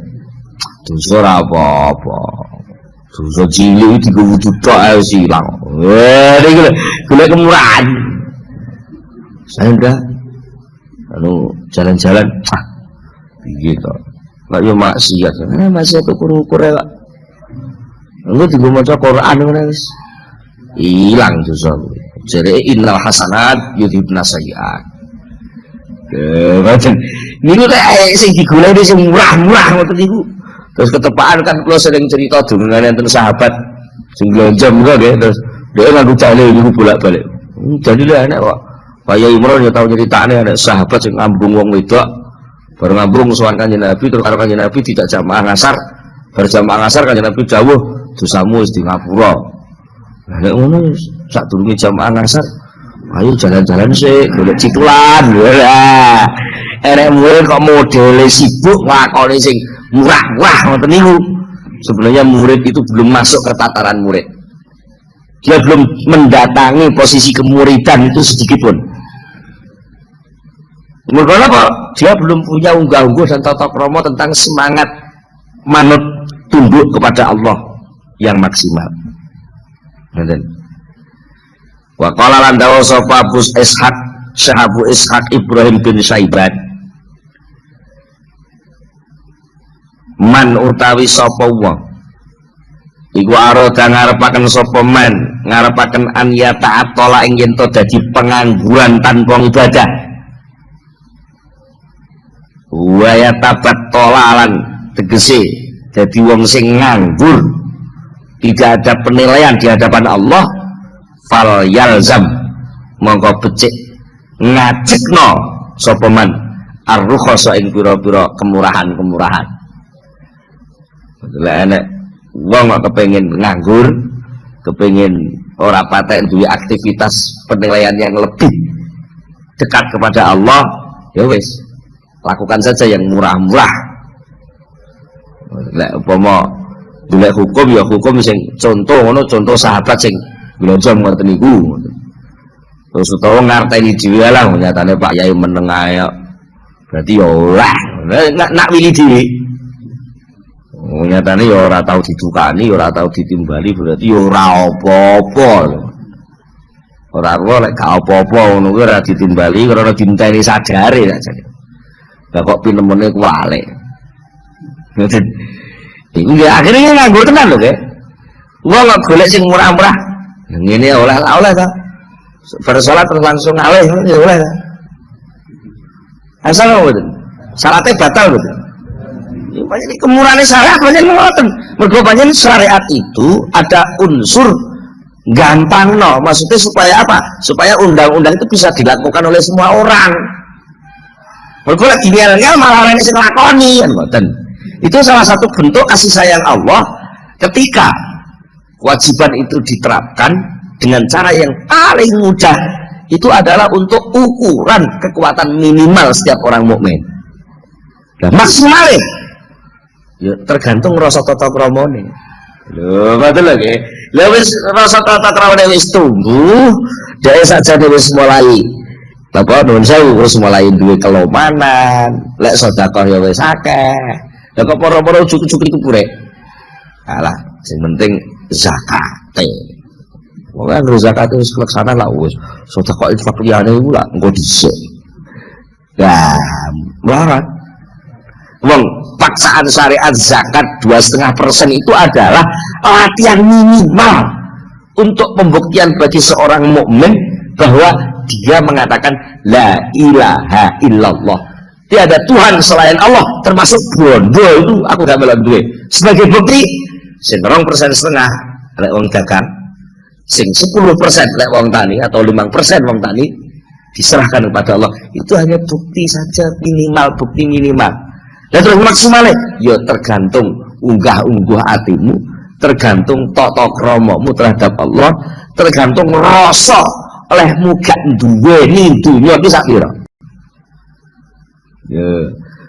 Speaker 1: Dosa ora apa-apa. Dosa cilik digowo tok ae silang. Niki lho, golek kemurahan. Saya enggak jalan-jalan piye to. Lah yo maksiat. Maksiat ukur-ukur ya. Engko digo maca Quran ngono wis ilang dosa. Jere innal hasanat yudhibna sayyi'at. Ngoten. Niku nek sing digoleki sing murah-murah ngoten niku. Terus ketepaan kan kula sering cerita dongengane enten sahabat sing glonjong nggih terus dhek nganggo dalil niku bolak-balik. Dalile enak kok. Kaya Imran ya tau nyeritane anak sahabat sing ngambung wong wedok. Bareng ngambung sowan Kanjeng Nabi terus karo Kanjeng Nabi tidak jamaah ngasar. Berjamaah ngasar Kanjeng Nabi dawuh dosamu wis di ngapura. Lah nek ngono sadurunge jamaah ngasar ayo jalan-jalan sih, golek citulan. Lah, erek murid kok modele sibuk nglakoni sing murah-murah ngoten niku. Sebenarnya murid itu belum masuk ke tataran murid. Dia belum mendatangi posisi kemuridan itu sedikit pun. Mergo apa? Dia belum punya unggah-ungguh dan tata krama tentang semangat manut tunduk kepada Allah yang maksimal. Ngoten. Wa qala lan dawu sapa Abu Ishaq Syahabu Ishaq Ibrahim bin Saiban man utawi sapa wong iku arada ngarepaken sapa man ngarepaken an ya ta'atala ing yen to dadi pengangguran tanpa ibadah wa ya tabattalan tegese dadi wong sing nganggur tidak ada penilaian di hadapan Allah fal yalzam mongko becik ngajekno sapa man ar-rukhasa ing pira-pira kemurahan-kemurahan. Lah enek wong kok kepengin nganggur, kepengin ora patek duwe aktivitas penilaian yang lebih dekat kepada Allah, ya wis, lakukan saja yang murah-murah. Lek umpama golek hukum ya hukum sing contoh ngono, contoh sahabat sing blonjo ngoten niku. Terus utawa ngarteni dhewe lah nyatane Pak Yai meneng ae. Berarti ya ora nak wilih dhewe. Nyatane ya ora tau didukani, ya ora tau ditimbali, berarti ya ora apa-apa. Ora lek gak apa-apa ngono kuwi ora ditimbali karena dinteni sadare aja. Lah kok pinemene kuwale. Ngoten. Iku ya akhirnya nganggo tenan lho, Kek. Wong kok golek sing murah-murah. Ngene oleh ta. Bar salat terus langsung ngalih ya oleh ta. Asal ngoten. Salate batal betul. Ini kemurahan syariat banyak ngoten. Mergo banyak syariat itu ada unsur gampang no, maksudnya supaya apa? Supaya undang-undang itu bisa dilakukan oleh semua orang. Mergo lek ginian malah ana sing lakoni kan ngoten. Itu salah satu bentuk kasih sayang Allah ketika kewajiban itu diterapkan dengan cara yang paling mudah. Itu adalah untuk ukuran kekuatan minimal setiap orang mukmin. Nah, maksimalnya ya tergantung rasa tata kramane. Lho, betul lagi. Lha wis rasa tata kramane wis tumbuh, dhewe sakjane wis mulai apa nuwun sewu wis mulai duwe kelomanan, lek sedekah ya wis akeh. Lah kok para-para ujug-ujug iku purek. Alah, sing penting zakate. Wong kan zakat wis laksana lah wis. Sedekah infak liyane iku lah engko dhisik. Ya, melarat. Wong paksaan syariat zakat 2,5% itu adalah latihan minimal untuk pembuktian bagi seorang mukmin bahwa dia mengatakan la ilaha illallah, tiada Tuhan selain Allah, termasuk bondo itu aku gak melok duwe. Sebagai bukti sing 2,5% lek wong dagang, sing 10% lek wong tani atau 5% wong tani diserahkan kepada Allah. Itu hanya bukti saja, minimal, bukti minimal. Dan terus maksimalnya ya tergantung unggah-ungguh hatimu, tergantung tata kramamu terhadap Allah, tergantung rasa olehmu gak duweni dunya iki sak pira. Ya,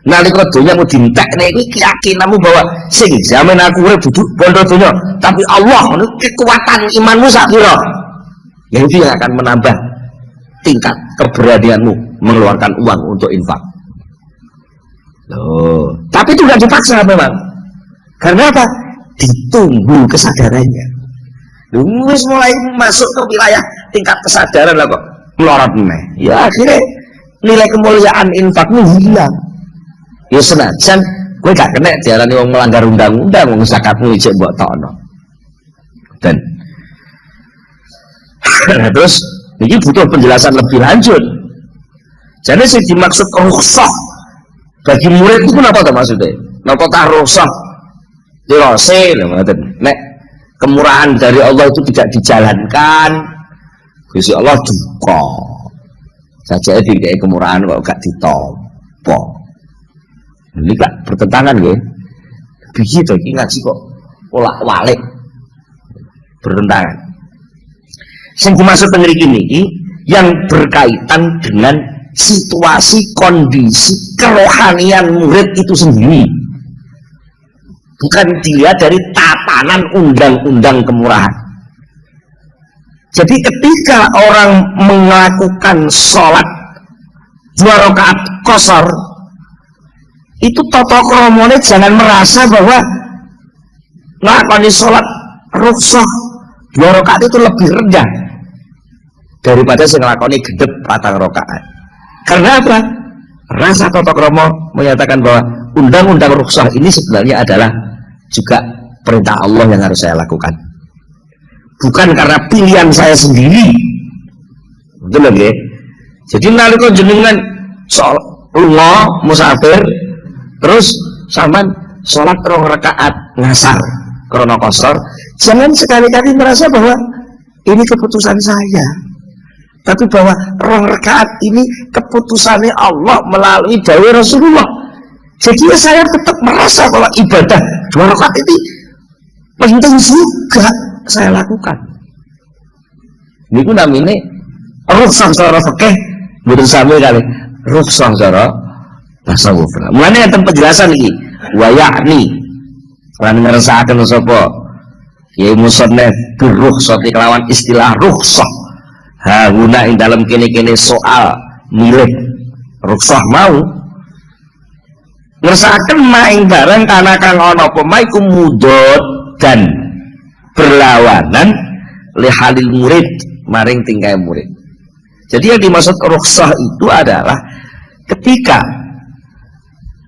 Speaker 1: nalika dunyamu dintekne iki keyakinanmu bahwa sing jamin aku urip duduk bondo donya, tapi Allah ngono kekuatan imanmu sak pira. Ya itu yang akan menambah tingkat keberanianmu mengeluarkan uang untuk infak. Loh, tapi itu nggak dipaksa memang. Karena apa? Ditunggu kesadarannya. Wis mulai masuk ke wilayah tingkat kesadaran lah kok melorot meneh. Ya akhirnya nilai kemuliaan infakmu hilang. Ya senajan gue gak kena diarani wong melanggar undang-undang, wong zakatmu ijek mbok tokno. Dan terus ini butuh penjelasan lebih lanjut. Jadi sih dimaksud rukhsah bagi murid itu kenapa tuh maksudnya? Napa ta rukhsah? Dirose lho ngoten. Nek kemurahan dari Allah itu tidak dijalankan, Gusti Allah duka. Saja dikei kemurahan kok gak ditampa. Ini gak bertentangan nggih. Begitu iki ngaji kok olak-walik bertentangan. Sing dimaksud mriki niki yang berkaitan dengan situasi kondisi kerohanian murid itu sendiri, bukan dilihat dari tatanan undang-undang kemurahan. Jadi ketika orang melakukan sholat 2 rakaat qashar, itu tata kramane jangan merasa bahwa nglakoni sholat rukhsah 2 rakaat itu lebih rendah daripada sing nglakoni gendep 4 rakaat. Karena apa? Rasa tata krama menyatakan bahwa undang-undang rukhsah ini sebenarnya adalah juga perintah Allah yang harus saya lakukan, bukan karena pilihan saya sendiri. Betul lagi. Jadi nalika jenengan sholat lunga musafir terus sampean sholat 2 rakaat ngasar krana qashar, jangan sekali-kali merasa bahwa ini keputusan saya, tapi bahwa 2 rakaat ini keputusannya Allah melalui dawuh Rasulullah. Jadi ya saya tetap merasa bahwa ibadah 2 rakaat ini penting juga saya lakukan. Niku namine rukhsah secara fikih
Speaker 2: Mboten sami kali rukhsah cara tasawuf. Mulane enten penjelasan iki. Wa yakni lan ngersakaken sapa ya musannaf birukhsati kelawan istilah rukhsah. Ha guna ing dalam kene-kene soal milik rukhsah mau ngersakaken maing barang kana kang ana apa maiku mudot dan berlawanan lihalil murid maring tingkai murid. Jadi yang dimaksud rukhsah itu adalah ketika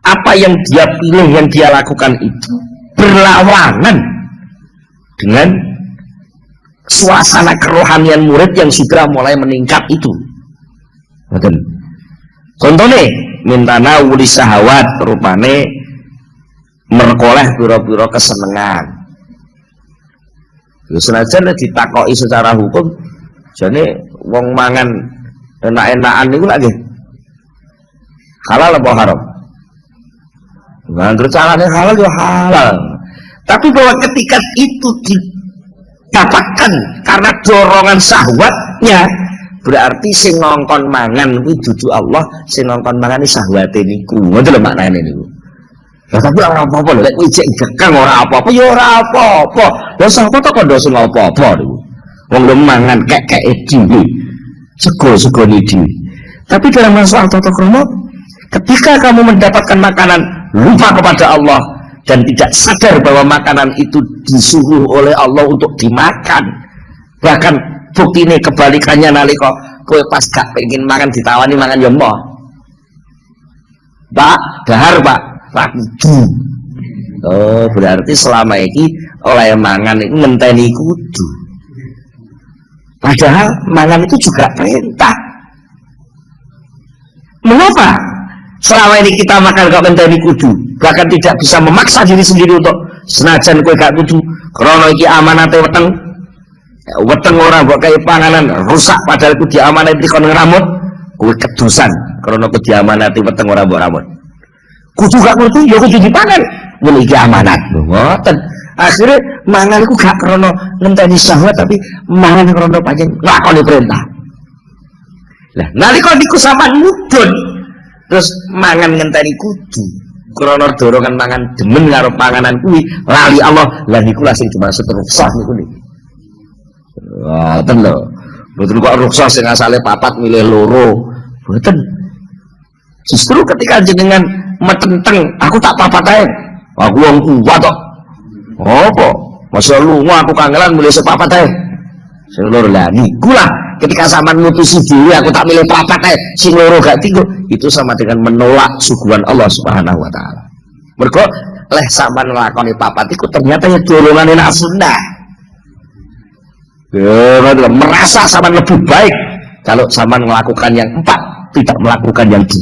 Speaker 2: apa yang dia pilih, yang dia lakukan itu berlawanan dengan suasana kerohanian murid yang sudah mulai meningkat itu. Contohnya mintana wuli syahwat rupane merkoleh piro-piro kesenengan. Senajan ditakoi secara hukum, jadi wong mangan enak-enakan itu lagi halal apa haram? Nganggur caranya halal ya halal. Tapi bahwa ketika itu didapatkan karena dorongan syahwatnya, berarti sing ngongkon mangan kuwi dudu Allah, sing ngongkon mangan iki syahwate niku. Ngoten lho maknane niku. Lah tapi ora apa-apa lho, lek kuwi jek gekang ora apa-apa ya ora apa-apa. Lah sapa to kok sing apa-apa niku. Wong lho mangan kek-keke dhewe. Sego-segone dhewe. Tapi dalam masalah tata krama, ketika kamu mendapatkan makanan lupa kepada Allah dan tidak sadar bahwa makanan itu disuruh oleh Allah untuk dimakan, bahkan bukti ini kebalikannya nalika kowe pas gak pengen makan ditawani mangan ya moh Pak dahar Pak kudu. Oh berarti selama ini oleh mangan itu ngenteni kudu, padahal mangan itu juga perintah. Mengapa selama ini kita makan kok ngenteni kudu, bahkan tidak bisa memaksa diri sendiri untuk senajan kowe gak kudu krana iki amanate weteng orang buat kayak panganan rusak padahal itu diamanati kon ngeramut kowe kedusan krana ku diamanati weteng orang buat ramut kudu gak kudu ya kudu dipangan mun iki amanat ngoten. Akhirnya mangan iku gak krana ngenteni syahwat tapi mangan krana pancen nglakoni perintah. Lah nalika niku sampean mudhun terus mangan ngenteni kudu krana dorongan mangan demen karo panganan kuwi lali Allah, lah niku lha sing dimaksud rukhsah niku niki. Mboten lho. Mboten kok rukhsah sing asale papat milih loro. Mboten. Justru ketika jenengan metenteng, aku tak papat ae. Aku wong kuat kok. Apa? Masa lunga aku kangelan milih sepapat ae. Sing loro lah niku lah ketika sampean mutusi dhewe aku tak milih papat ae, sing loro gak tinggal, itu sama dengan menolak suguhan Allah Subhanahu wa taala. Mergo leh sampean nglakoni papat iku ternyata ya dolongane nafsunnah. Ya, merasa sampean lebih baik kalau sampean melakukan yang 4, tidak melakukan yang 2.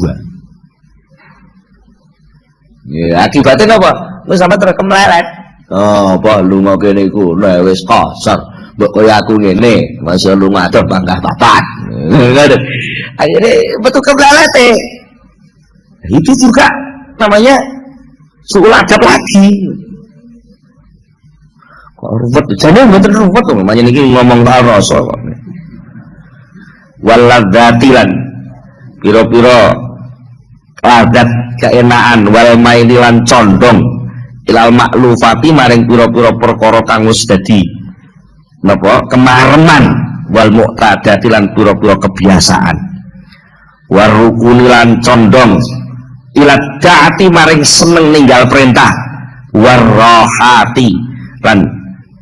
Speaker 2: Ya, akibatnya apa? Wis sampean terekem lelet. Oh, apa lunga kene iku wis kasar. Mbok kaya aku ngene, masih lunga ado bangkah papat. Ngono. Akhirnya betul kebelete. Itu juga namanya suul adab lagi. Ruwet, jadi betul ruwet tuh, makanya ini ngomong al rasul. Waladzatilan, piro-piro ladat keenaan, wal maililan condong, ilal maklufati maring piro-piro perkara kang wis dadi napa kemareman, wal muqtadatilan piro-piro kebiasaan, warukunilan condong, ilat daati maring seneng ninggal perintah, warrohati lan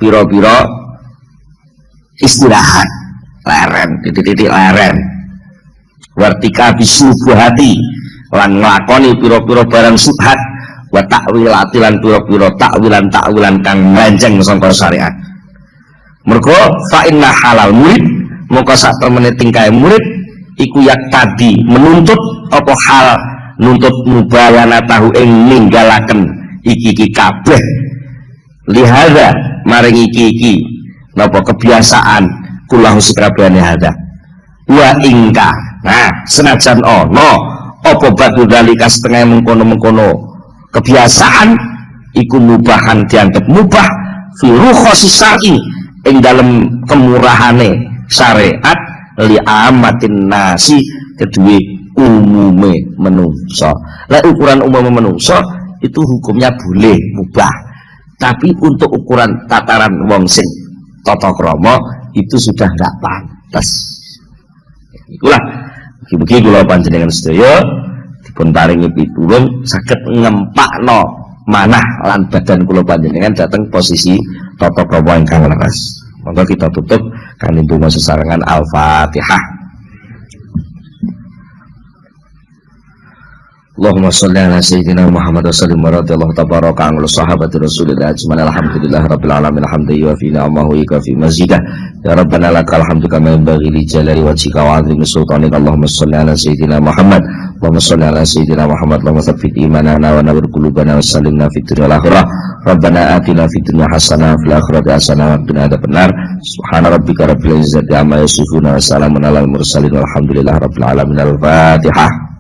Speaker 2: piro-piro istirahat leren, titik-titik leren, wartika bisubuhati lan nglakoni piro-piro barang subhat, wa takwilati lan piro-piro takwilan kang melenceng sangka syariat. Mergo fa inna halal murid moko sak temene tingkae murid iku yak tadi menuntut apa hal nuntut mubayana tahu ing ninggalaken iki kabeh lihada maring iki napa kebiasaan kulahu sekabehane hada wa ingka. Nah senajan ono apa batu dalika setengah mengkono-mengkono kebiasaan iku mubahan dianggap mubah fi rukhasi syar'i ing dalam kemurahane syariat li amatin nasi kedua umume menungso. Lah ukuran umum menungso itu hukumnya boleh mubah, tapi untuk ukuran tataran wong sing tata krama itu sudah nggak pantas. Itulah mugi-mugi kula panjenengan sedaya dipun paringi pitulung saged ngempakno manah lan badan kula panjenengan dateng posisi tata krama ingkang leres. Monggo kita tutup kanthi donga sesarengan Al-Fatihah. Allahumma sholli ala sayyidina Muhammad wa sallim wa radiyallahu tabaraka an sahabati Rasulillah ajmain alhamdulillah rabbil alamin hamdan yuwafi ni'amahu wa fi mazidah ya rabbana lakal hamdu kama yanbaghi li jalali wajhika wa 'azimi sultanika. Allahumma sholli ala sayyidina Muhammad Allahumma sholli ala sayyidina Muhammad Allahumma tsabbit imanana wa nawwir qulubana wa sallimna fid dunya wal akhirah. Rabbana atina fid dunya hasanah wa fil akhirati hasanah wa qina adzabannar. Subhana rabbika rabbil izzati amma yasifun wa salamun alal mursalin walhamdulillahi rabbil alamin. Al-Fatihah.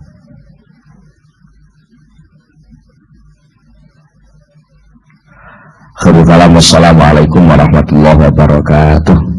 Speaker 2: Assalamualaikum warahmatullahi wabarakatuh.